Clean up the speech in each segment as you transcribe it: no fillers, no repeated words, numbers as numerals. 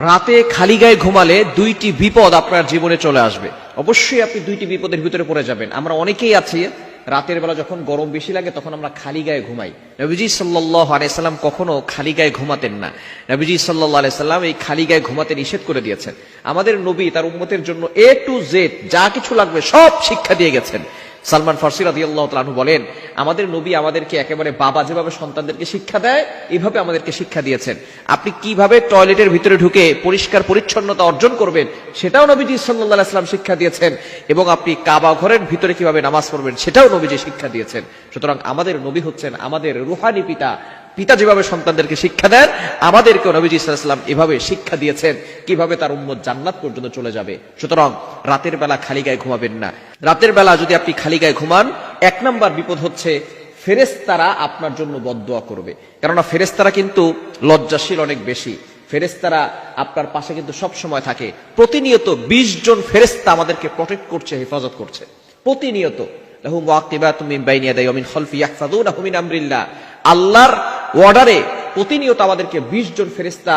রাতে খালি গায়ে ঘুমালে দুইটি বিপদ আপনার জীবনে চলে আসবে। অবশ্যই আপনি দুইটি বিপদের ভিতরে পড়ে যাবেন। আমরা অনেকেই আছি রাতের বেলা যখন গরম বেশি লাগে তখন আমরা খালি গায়ে ঘুমাই। নবীজি সাল্লাল্লাহু আলাইহি সাল্লাম কখনো খালি গায়ে ঘুমাতেন না। নবীজি সাল্লাল্লাহু আলাইহি সাল্লাম এই খালি গায়ে ঘুমাতে নিষেধ করে দিয়েছেন। আমাদের নবী তার উম্মতের জন্য A to Z যা কিছু লাগবে সব শিক্ষা দিয়ে গেছেন। সালমান ফারসি রাদিয়াল্লাহু তাআলা আনহু বলেন, আমাদের নবী আমাদেরকে একেবারে বাবা যেভাবে সন্তানদেরকে শিক্ষা দেয় এইভাবে আমাদেরকে শিক্ষা দিয়েছেন। আপনি কিভাবে টয়লেটের ভিতরে ঢুকে পরিষ্কার পরিচ্ছন্নতা অর্জন করবেন সেটাও নবীজি সাল্লাল্লাহু আলাইহি সাল্লাম শিক্ষা দিয়েছেন, এবং আপনি কাবা ঘরের ভিতরে কিভাবে নামাজ পড়বেন সেটাও নবীজি শিক্ষা দিয়েছেন। সুতরাং আমাদের নবী হচ্ছেন আমাদের রুহানি পিতা। পিতা যেভাবে সন্তানদেরকে শিক্ষা দেন, আমাদেরকেও নবীজি সাল্লাল্লাহু আলাইহি ওয়াসাল্লাম এভাবে শিক্ষা দিয়েছেন কিভাবে তার উম্মত জান্নাত পর্যন্ত চলে যাবে। সুতরাং রাতের বেলা খালি গায়ে ঘুমাবেন না। রাতের বেলা যদি আপনি খালি গায়ে ঘুমান, এক নাম্বার বিপদ হচ্ছে ফেরেশতারা আপনার জন্য বদদোয়া করবে। কেননা ফেরেশতারা কিন্তু লজ্জাশীল অনেক বেশি। ফেরেশতারা আপনার পাশে কিন্তু সব সময় থাকে। প্রতিনিয়ত 20 জন ফেরেশতা আমাদেরকে প্রটেক্ট করছে, হেফাজত করছে প্রতিনিয়ত। লাহু মুআকিবাতুম মিন বাইনি ইয়াদাইহি ওয়া মিন খালফি ইয়াহফাযুনাহু মিন আমরিল্লাহ। আল্লাহর অর্ডারে প্রতিনিয়ত আমাদেরকে 20 জন ফেরেশতা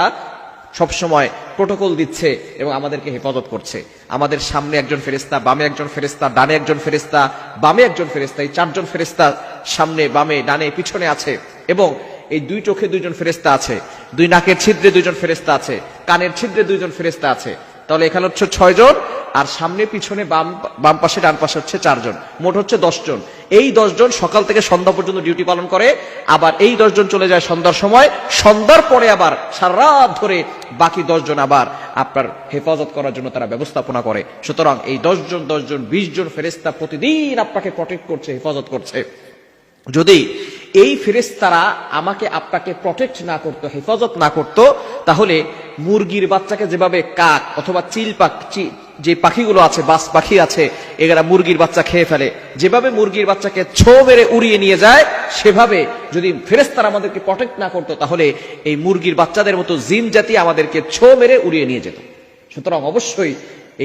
সবসময় প্রোটোকল দিচ্ছে এবং আমাদেরকে হেফাজত করছে। আমাদের সামনে একজন ফেরেশতা, বামে একজন ফেরেশতা, ডানে একজন ফেরেশতা, বামে একজন ফেরেশতা, এই 4 জন ফেরেশতা সামনে, বামে, ডানে, পিছনে আছে। এবং এই 2 চোখে 2 জন ফেরেশতা আছে, 2 নাকের ছিদ্রে 2 জন ফেরেশতা আছে, কানের ছিদ্রে 2 জন ফেরেশতা আছে। তাহলে এখানে হচ্ছে 6 জন, আর সামনে পিছনে বাম পাশে ডান পাশে হচ্ছে 4 জন, মোট হচ্ছে 10 জন। এই 10 জন সকাল থেকে সন্ধ্যা পর্যন্ত ডিউটি পালন করে। আবার এই 10 জন চলে যায় সন্ধ্যার সময়, সন্ধ্যার পরে আবার সারা রাত ধরে বাকি 10 জন আবার আপনার হেফাজত করার জন্য তারা ব্যবস্থাপনা করে। সুতরাং এই 10 জন 20 জন ফেরেশতা প্রতিদিন আপনাকে প্রটেক্ট করছে, হেফাজত করছে। যদি এই ফেরেশতারা আমাকে আপনাকে প্রটেক্ট না করতো, হেফাজত না করতো, তাহলে মুরগির বাচ্চাকে যেভাবে কাক অথবা চিল পাখি, যে পাখিগুলো আছে, বাস পাখি আছে, এরা মুরগির বাচ্চা খেয়ে ফেলে, যেভাবে মুরগির বাচ্চাকে ছো মেরে উড়িয়ে নিয়ে যায়, সেভাবে যদি ফেরেশতারা আমাদেরকে প্রটেক্ট না করতো তাহলে এই মুরগির বাচ্চাদের মতো জিন জাতি আমাদেরকে ছো মেরে উড়িয়ে নিয়ে যেত। সুতরাং অবশ্যই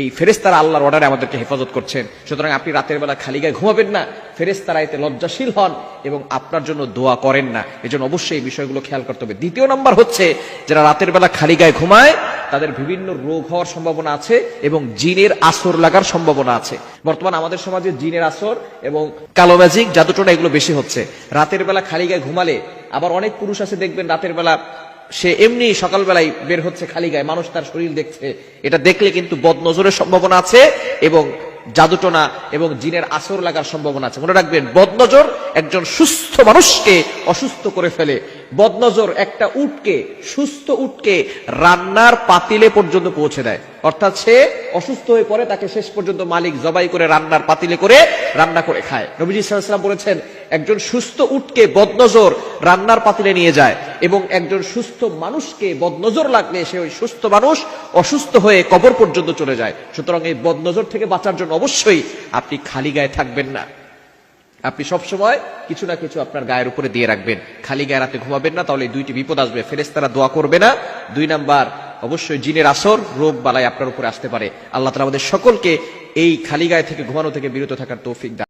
এই ফেরেশতারা আল্লাহর অর্ডারে আমাদেরকে হেফাজত করছেন। সুতরাং আপনি রাতের বেলা খালি গায়ে ঘুমাবেন না। ফেরেশতারা এতে লজ্জাশীল হন এবং আপনার জন্য দোয়া করেন না। এজন্য অবশ্যই এই বিষয়গুলো খেয়াল করতে হবে। দ্বিতীয় নাম্বার হচ্ছে, যারা রাতের বেলা খালি গায়ে ঘুমায় তাদের বিভিন্ন রোগ হওয়ার সম্ভাবনা আছে এবং জিনের আসর লাগার সম্ভাবনা আছে। বর্তমান আমাদের সমাজে জিনের আসর এবং কালো ম্যাজিক, জাদুটোনা এগুলো বেশি হচ্ছে। রাতের বেলা খালি গায়ে ঘুমালে, আবার অনেক পুরুষ আছে দেখবেন রাতের বেলা সে এমনি সকালবেলায় বের হচ্ছে খালি গায়ে, মানুষ তার শরীর দেখছে, এটা দেখলে কিন্তু বদনজরের সম্ভাবনা আছে এবং জাদুটোনা এবং জিনের আসর লাগার সম্ভাবনা আছে। মনে রাখবেন, বদনজর একজন সুস্থ মানুষকে অসুস্থ করে ফেলে। বদনজর একটা উটকে, সুস্থ উটকে রান্নার পাতিলে পর্যন্ত পৌঁছে দেয়। অর্থাৎ সে অসুস্থ হয়ে পড়ে, তাকে শেষ পর্যন্ত মালিক জবাই করে রান্নার পাতিলে করে রান্না করে খায়। নবীজি সাল্লাল্লাহু আলাইহি ওয়াসাল্লাম বলেছেন, একজন সুস্থ উটকে বদনজর রান্নার পাতিলে নিয়ে যায় এবং একজন সুস্থ মানুষকে বদনজর লাগলে সে ওই সুস্থ মানুষ অসুস্থ হয়ে কবর পর্যন্ত চলে যায়। সুতরাং এই বদনজর থেকে বাঁচার জন্য অবশ্যই আপনি খালি গায়ে থাকবেন না। আপনি সবসময় কিছু না কিছু আপনার গায়ের উপরে দিয়ে রাখবেন। খালি গায়ে রাতে ঘুমাবেন না, তাহলে এই 2টি বিপদ আসবে। ফেরেশতারা দোয়া করবে না। 2 নাম্বার, অবশ্যই জিনের আসর, রোগ বালাই আপনার উপরে আসতে পারে। আল্লাহ তাআলা আমাদের সকলকে এই খালি গায়ে থেকে ঘুমানো থেকে বিরত থাকার তৌফিক দান।